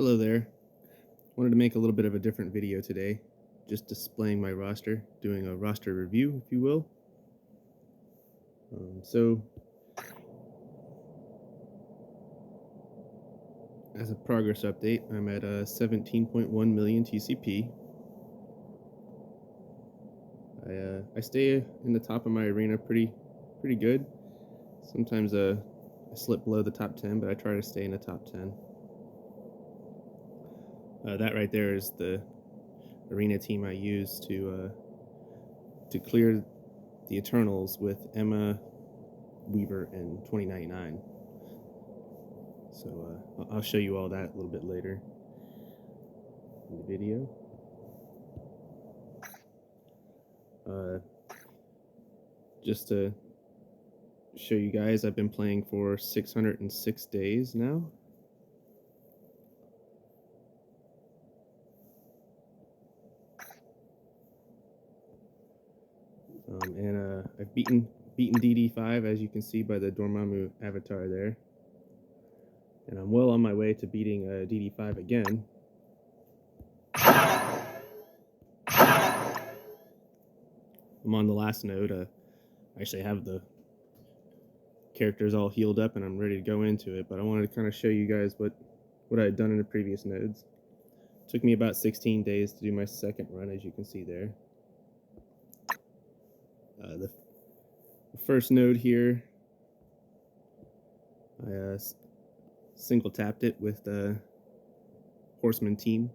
Hello there. Wanted to make a little bit of a different video today, just displaying my roster, doing a roster review, if you will. So, as a progress update, I'm at 17.1 million TCP. I stay in the top of my arena pretty good. Sometimes I slip below the top 10, but I try to stay in the top 10. That right there is the arena team I use to clear the Eternals with Emma, Weaver, and 2099. So I'll show you all that a little bit later in the video. Just to show you guys, I've been playing for 606 days now. And I've beaten DD5, as you can see by the Dormammu avatar there. And I'm well on my way to beating DD5 again. I'm on the last node. I actually have the characters all healed up and I'm ready to go into it, but I wanted to kind of show you guys what I had done in the previous nodes. It took me about 16 days to do my second run, as you can see there. The first node here, I single tapped it with the Horseman team.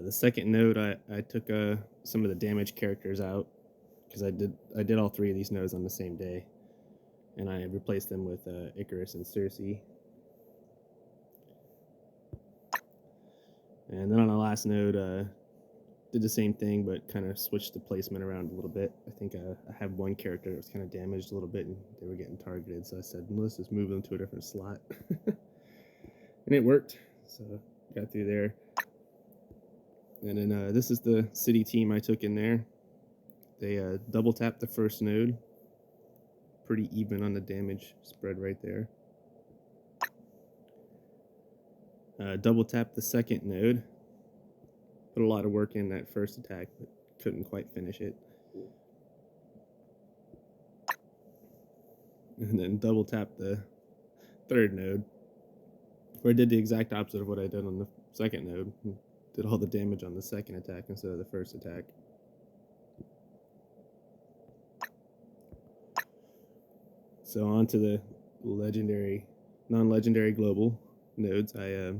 The second node, I took some of the damage characters out because I did all three of these nodes on the same day, and I replaced them with Icarus and Circe. And then on the last node, did the same thing, but kind of switched the placement around a little bit. I think I have one character that was kind of damaged a little bit, and they were getting targeted, so I said, let's just move them to a different slot. And it worked, so got through there. And then this is the city team I took in there. They double tapped the first node. Pretty even on the damage spread right there. Double tapped the second node. Put a lot of work in that first attack, but couldn't quite finish it. And then double tapped the third node, where I did the exact opposite of what I did on the second node. Did all the damage on the second attack instead of the first attack. So on to the legendary, non-legendary global nodes. I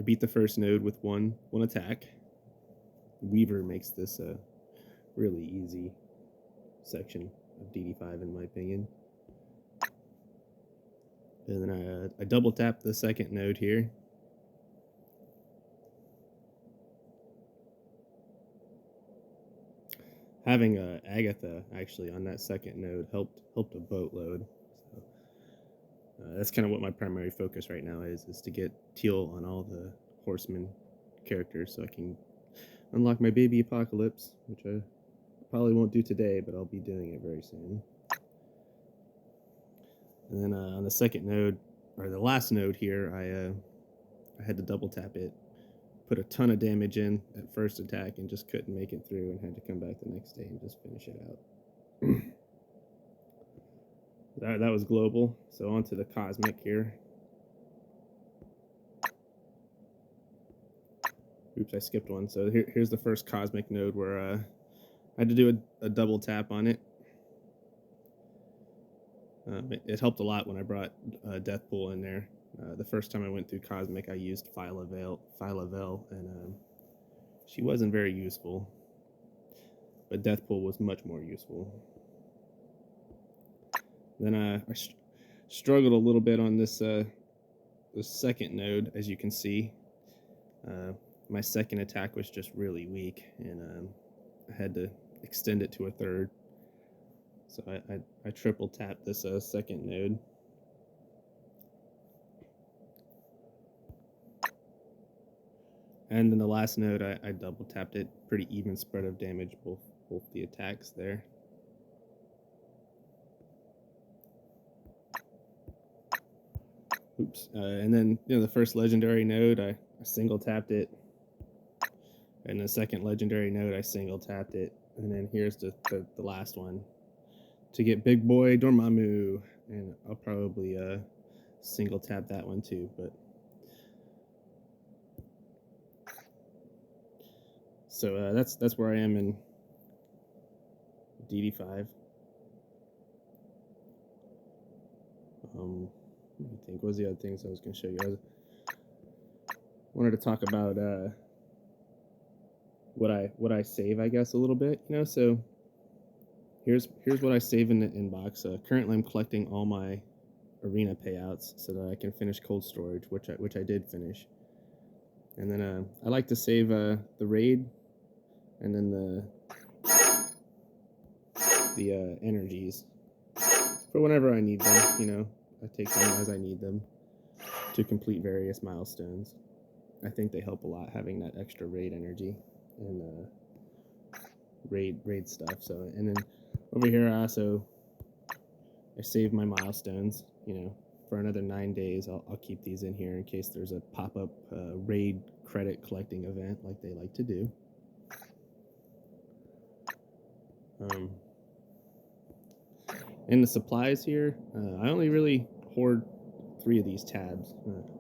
beat the first node with one attack. Weaver makes this a really easy section of DD5 in my opinion. And then I double tapped the second node here. Having Agatha actually on that second node helped a boatload. So that's kind of what my primary focus right now is to get Teal on all the Horseman characters so I can unlock my baby Apocalypse, which I probably won't do today, but I'll be doing it very soon. And then on the second node, or the last node here, I had to double tap it. Put a ton of damage in at first attack and just couldn't make it through and had to come back the next day and just finish it out. that was global. So on to the cosmic here. Oops, I skipped one. So here's the first cosmic node where I had to do a double tap on it. It helped a lot when I brought Deathpool in there. The first time I went through Cosmic, I used Phyla-Vell, and she wasn't very useful. But Deathpool was much more useful. Then I struggled a little bit on this second node, as you can see. My second attack was just really weak, and I had to extend it to a third. So I triple tapped this second node. And then the last node, I double tapped it. Pretty even spread of damage, both the attacks there. Oops. And then, the first legendary node, I single tapped it. And the second legendary node, I single tapped it. And then here's the last one to get Big Boy Dormammu. And I'll probably single tap that one too. But so that's where I am in DD5. Let me think. What was the other things I was going to show you? I wanted to talk about what I save, I guess, a little bit. So here's what I save in the inbox. Currently, I'm collecting all my arena payouts so that I can finish cold storage, which I did finish. And then I like to save the raid, and then the energies for whenever I need them. I take them as I need them to complete various milestones. I think they help a lot having that extra raid energy and raid stuff. So, and then over here I save my milestones. For another 9 days, I'll keep these in here in case there's a pop-up raid credit collecting event like they like to do. In the supplies here, I only really hoard 3 of these tabs.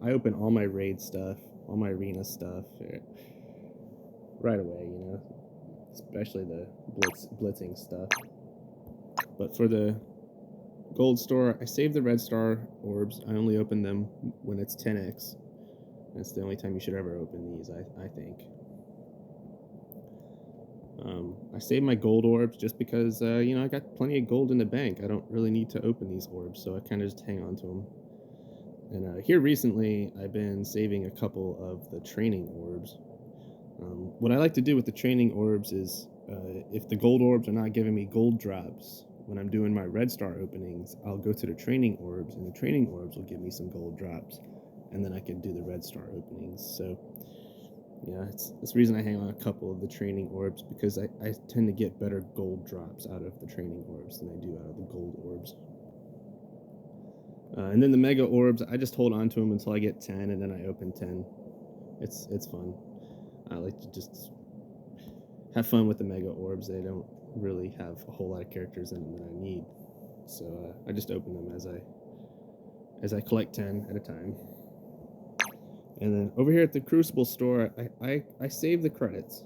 I open all my raid stuff, all my arena stuff right away, especially the blitzing stuff. But for the gold store, I save the red star orbs. I only open them when it's 10x. That's the only time you should ever open these, I think. I save my gold orbs just because, I got plenty of gold in the bank. I don't really need to open these orbs, so I kind of just hang on to them. And here recently, I've been saving a couple of the training orbs. What I like to do with the training orbs is, if the gold orbs are not giving me gold drops when I'm doing my red star openings, I'll go to the training orbs, and the training orbs will give me some gold drops, and then I can do the red star openings. So yeah, it's the reason I hang on a couple of the training orbs, because I tend to get better gold drops out of the training orbs than I do out of the gold orbs. And then the mega orbs, I just hold on to them until I get 10, and then I open 10. It's fun. I like to just have fun with the mega orbs. They don't really have a whole lot of characters in them that I need, so I just open them as I collect 10 at a time. And then over here at the Crucible store, I save the credits.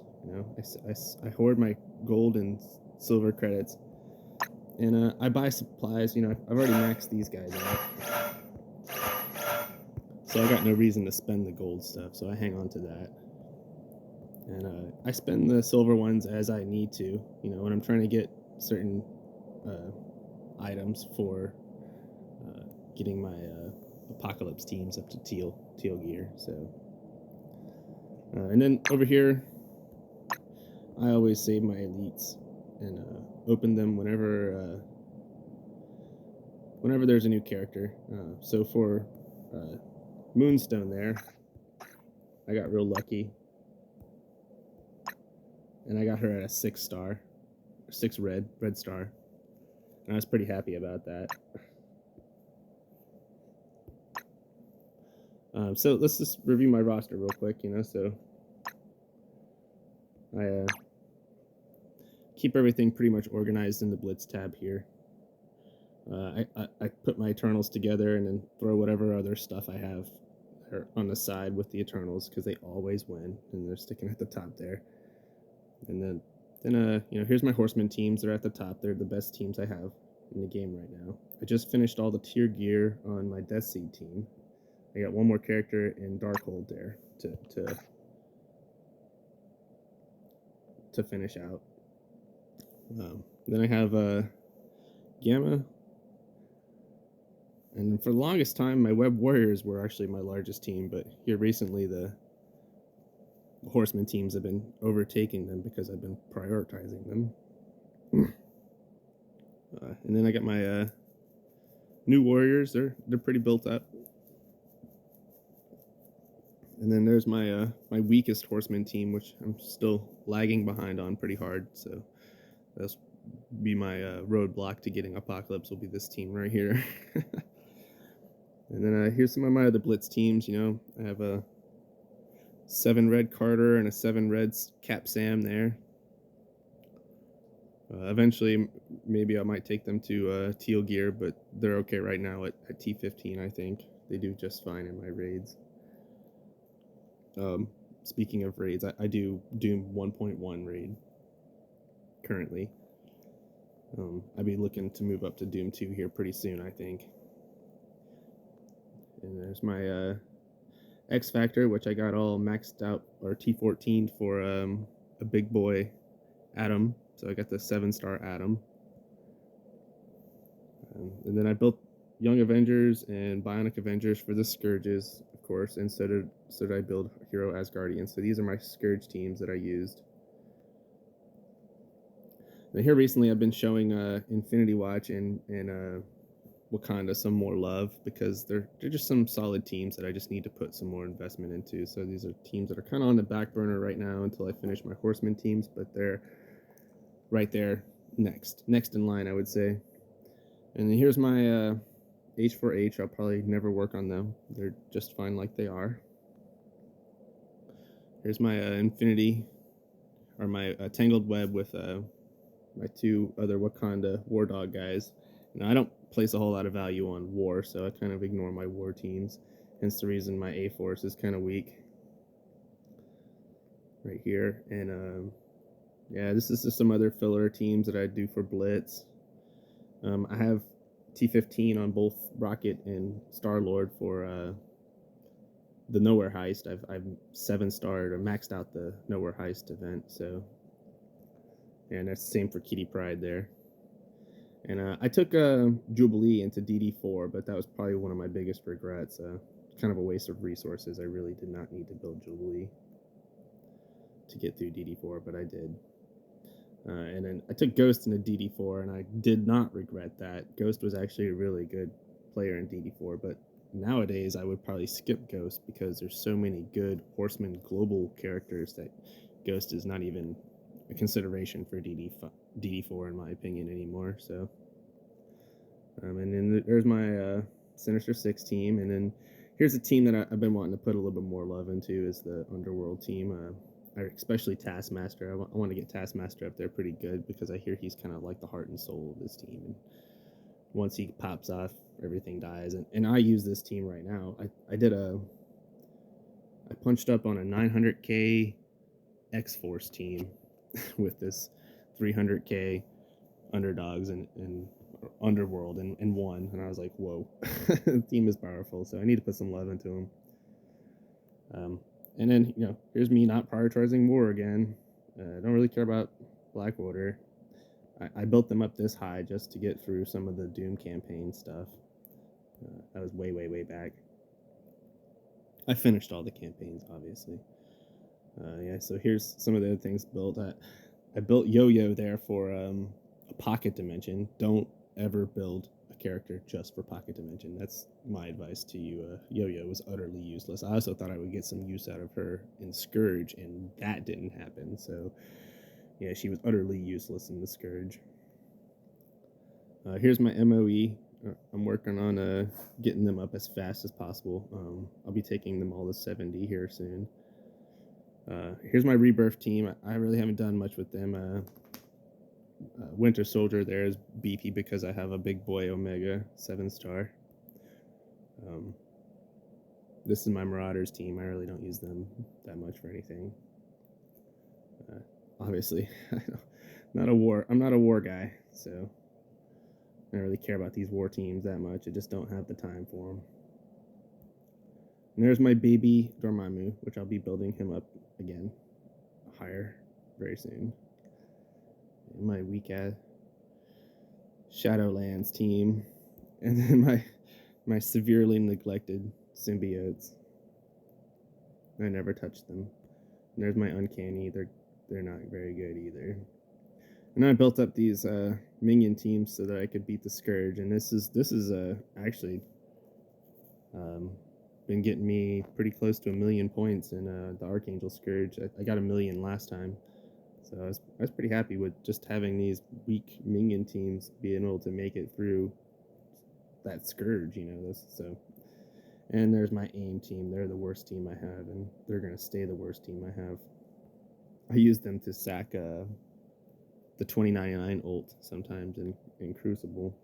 I hoard my gold and silver credits, and I buy supplies. I've already maxed these guys out, so I got no reason to spend the gold stuff. So I hang on to that, and I spend the silver ones as I need to. When I'm trying to get certain items for getting my Apocalypse teams up to teal gear. So, and then over here, I always save my elites and open them whenever there's a new character. So for Moonstone there, I got real lucky, and I got her at a 6 star, 6 red star, and I was pretty happy about that. So let's just review my roster real quick. So I keep everything pretty much organized in the Blitz tab here. I put my Eternals together and then throw whatever other stuff I have on the side with the Eternals, because they always win, and they're sticking at the top there. And then here's my Horseman teams. They're at the top. They're the best teams I have in the game right now. I just finished all the tier gear on my Death Seed team. I got one more character in Darkhold there to finish out. Then I have Gamma, and for the longest time, my Web Warriors were actually my largest team, but here recently, the Horseman teams have been overtaking them because I've been prioritizing them. And then I got my new Warriors. They're pretty built up. And then there's my my weakest Horseman team, which I'm still lagging behind on pretty hard. So that'll be my roadblock to getting Apocalypse, will be this team right here. And then here's some of my other Blitz teams. I have a 7 red Carter and a 7 red Cap Sam there. Eventually, maybe I might take them to Teal Gear, but they're okay right now at T15, I think. They do just fine in my raids. Speaking of raids, I do Doom 1.1 raid currently. I'll be looking to move up to Doom 2 here pretty soon, I think. And there's my X Factor, which I got all maxed out, or T14 for a big boy Atom. So I got the 7-star Atom. And then I built Young Avengers and Bionic Avengers for the Scourges, of course, and so did I build Hero Asgardian. So these are my Scourge teams that I used. Now here recently I've been showing Infinity Watch and Wakanda some more love, because they're just some solid teams that I just need to put some more investment into. So these are teams that are kind of on the back burner right now until I finish my Horseman teams, but they're right there next in line, I would say. And then here's my H4H. I'll probably never work on them. They're just fine like they are. Here's my Infinity, or my Tangled Web with my 2 other Wakanda War Dog guys. Now, I don't place a whole lot of value on war, so I kind of ignore my war teams. Hence the reason my A-Force is kind of weak. Right here. And yeah, this is just some other filler teams that I do for Blitz. I have T15 on both Rocket and Star-Lord for the Nowhere Heist. I've 7-starred or maxed out the Nowhere Heist event, so. And that's the same for Kitty Pryde there. And I took Jubilee into DD4, but that was probably one of my biggest regrets. Kind of a waste of resources. I really did not need to build Jubilee to get through DD4, but I did. And then I took Ghost into DD4, and I did not regret that. Ghost was actually a really good player in DD4, but nowadays I would probably skip Ghost because there's so many good Horseman global characters that Ghost is not even a consideration for DD4 in my opinion anymore. So and then there's my Sinister Six team, and then here's a team that I've been wanting to put a little bit more love into, is the Underworld team, especially Taskmaster. I want to get Taskmaster up there pretty good, because I hear he's kind of like the heart and soul of this team, and once he pops off, everything dies. And I use this team right now. I punched up on a 900k X-Force team with this 300k underdogs and Underworld and won, and I was like, whoa. The team is powerful, so I need to put some love into him. And then, here's me not prioritizing war again. I don't really care about Blackwater. I built them up this high just to get through some of the Doom campaign stuff. That was way back. I finished all the campaigns, obviously. Yeah, so here's some of the other things built. I built Yo-Yo there for a pocket dimension. Don't ever build a character just for pocket dimension. That's my advice to you. Yo-Yo was utterly useless. I also thought I would get some use out of her in Scourge, and that didn't happen. So yeah, she was utterly useless in the Scourge. Here's my MOE. I'm working on getting them up as fast as possible. I'll be taking them all to 70 here soon. Here's my Rebirth team. I really haven't done much with them. Winter Soldier there is beefy because I have a big boy Omega 7-star. This is my Marauders team. I really don't use them that much for anything. Obviously, I'm not a war guy, so I don't really care about these war teams that much. I just don't have the time for them. And there's my baby Dormammu, which I'll be building him up again higher very soon. And my weak ass Shadowlands team, and then my severely neglected symbiotes. I never touched them. And there's my Uncanny. They're not very good either. And I built up these minion teams so that I could beat the Scourge, and this is actually been getting me pretty close to 1,000,000 points in the Archangel Scourge. I got 1,000,000 last time, so I was pretty happy with just having these weak minion teams being able to make it through that Scourge. So And there's my AIM team. They're the worst team I have, and they're going to stay the worst team I have. I use them to sack the 2099 ult sometimes in Crucible.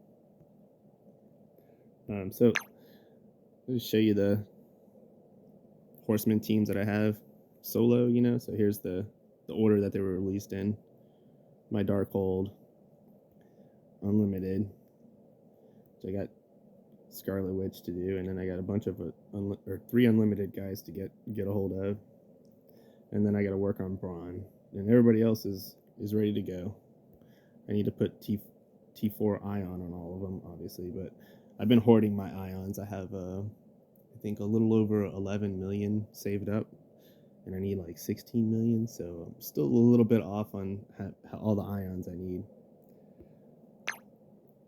So I'll just show you the Horseman teams that I have solo, you know. So here's the order that they were released in. My Darkhold, Unlimited. So I got Scarlet Witch to do, and then I got a bunch of 3 unlimited guys to get a hold of, and then I got to work on Braun, and everybody else is ready to go. I need to put T4 Ion on all of them, obviously, but I've been hoarding my Ions. I have I think a little over 11 million saved up, and I need like 16 million, so I'm still a little bit off on all the Ions I need.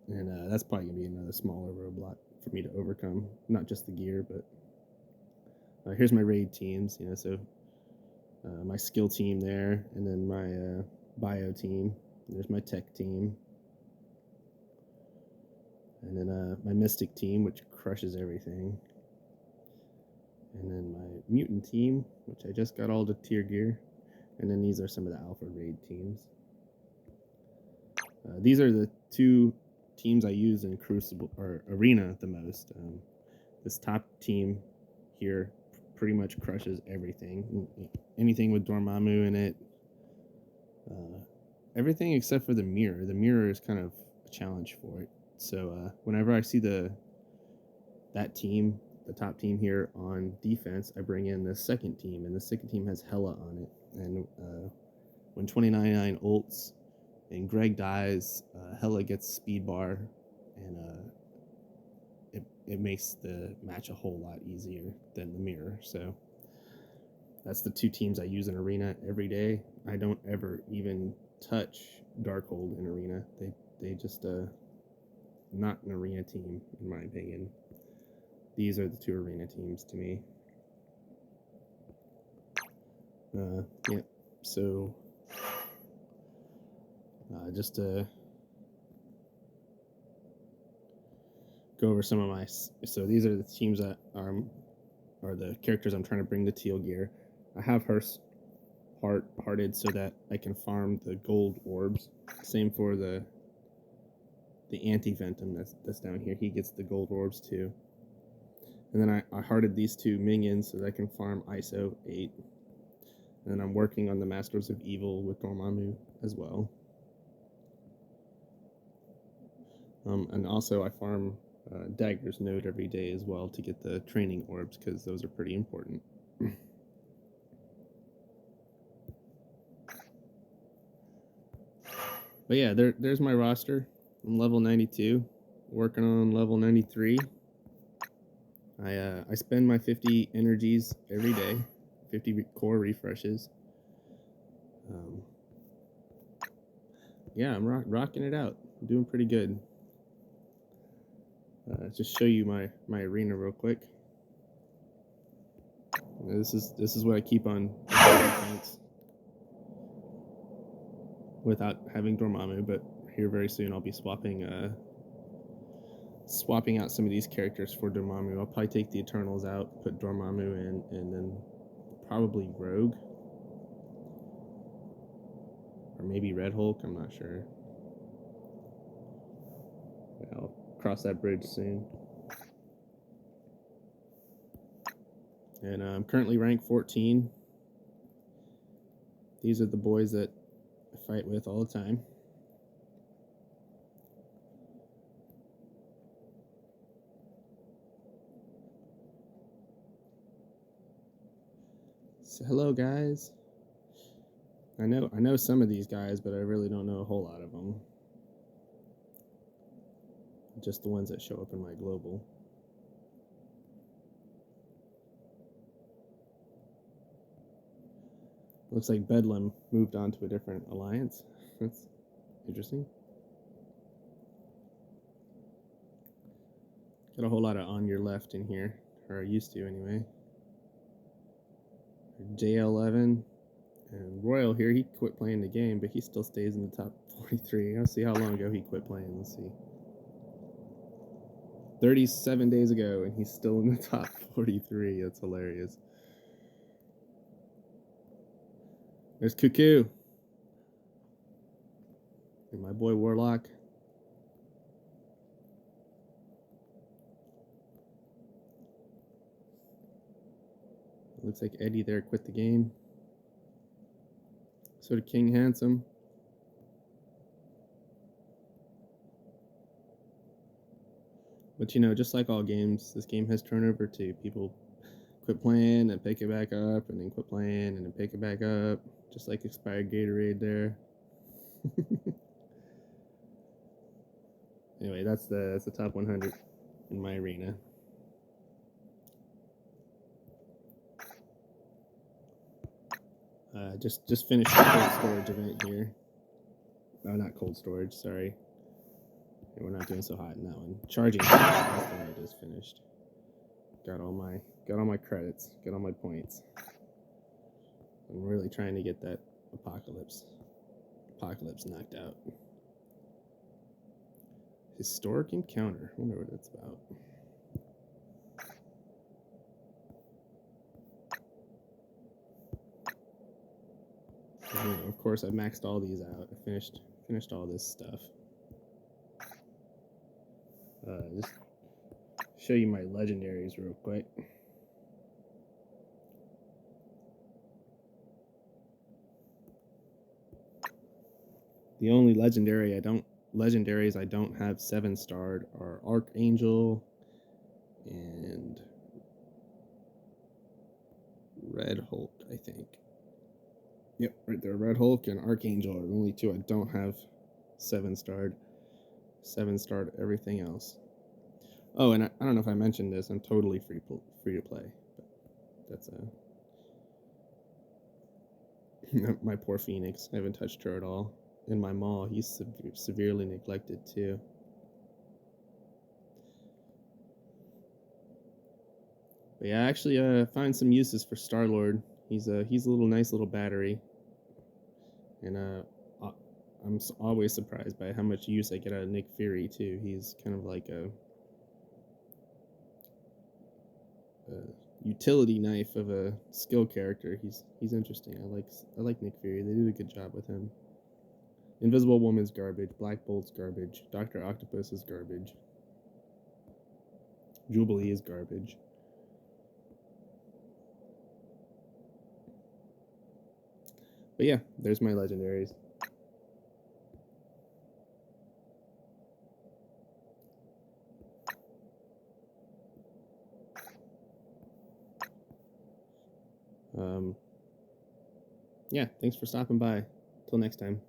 And that's probably going to be another smaller roadblock for me to overcome. Not just the gear, but here's my raid teams, you know, so my skill team there, and then my bio team. There's my tech team. And then my mystic team, which crushes everything. And then my mutant team, which I just got all the tier gear. And then these are some of the alpha raid teams. These are the 2 teams I use in Crucible or Arena the most. This top team here pretty much crushes everything. Anything with Dormammu in it. Everything except for the mirror. The mirror is kind of a challenge for it. So whenever I see that team, the top team here on defense, I bring in the second team, and the second team has Hela on it. And when 2099 ults and Greg dies, Hela gets speed bar, and it makes the match a whole lot easier than the mirror. So that's the 2 teams I use in Arena every day. I don't ever even touch Darkhold in Arena. They just not an Arena team, in my opinion. These are the 2 Arena teams to me. Yeah, so just to go over some of my... So these are the teams that are the characters I'm trying to bring to teal gear. I have her hearted so that I can farm the gold orbs. Same for the anti-Ventum that's down here. He gets the gold orbs too. And then I hearted these 2 minions so that I can farm ISO 8. And I'm working on the Masters of Evil with Dormammu as well. And also I farm Dagger's Node every day as well to get the training orbs, because those are pretty important. But yeah, there's my roster. I'm level 92, working on level 93. I spend my 50 energies every day, 50 core refreshes. Yeah, I'm rocking it out. I'm doing pretty good. Just show you my arena real quick. This is what I keep on defense without having Dormammu, but here very soon I'll be swapping out some of these characters for Dormammu. I'll probably take the Eternals out, put Dormammu in, and then probably Rogue. Or maybe Red Hulk, I'm not sure. I'll cross that bridge soon. And I'm currently ranked 14. These are the boys that I fight with all the time. So hello guys. I know some of these guys, but I really don't know a whole lot of them. Just the ones that show up in my global. Looks like Bedlam moved on to a different alliance. That's interesting. Got a whole lot of on your left in here, or I used to anyway. J11 and Royal here, he quit playing the game, but he still stays in the top 43. I'll see how long ago he quit playing. Let's see. 37 days ago, and he's still in the top 43. That's hilarious. There's Cuckoo. And my boy Warlock. Looks like Eddie there quit the game. So did King Handsome. But you know, just like all games, this game has turnover too. People quit playing and pick it back up, and then quit playing and then pick it back up. Just like expired Gatorade there. Anyway, that's the top 100 in my arena. Just finished the cold storage event here. Oh, not cold storage. Sorry. We're not doing so hot in that one. Charging. That's the one I just finished. Got all my credits. Got all my points. I'm really trying to get that apocalypse knocked out. Historic encounter. I wonder what that's about. Of course, I maxed all these out. I finished all this stuff. Just show you my legendaries real quick. The only legendaries I don't have 7-starred are Archangel and Red Hulk, I think. Yep, right there. Red Hulk and Archangel are the only two I don't have 7-starred. 7-starred everything else. Oh, and I don't know if I mentioned this. I'm totally free to play. But that's my poor Phoenix. I haven't touched her at all. In my Maul, he's severely neglected too. But yeah, I actually find some uses for Star-Lord. He's a nice little battery, and I'm always surprised by how much use I get out of Nick Fury too. He's kind of like a utility knife of a skill character. He's interesting. I like Nick Fury. They did a good job with him. Invisible Woman's garbage. Black Bolt's garbage. Dr. Octopus is garbage. Jubilee is garbage. But yeah, there's my legendaries. Yeah, thanks for stopping by. Till next time.